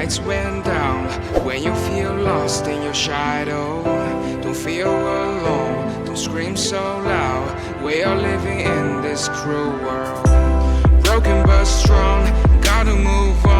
lights went down. When you feel lost in your shadow, don't feel alone, don't scream so loud. We are living in this cruel world, broken but strong, gotta move on.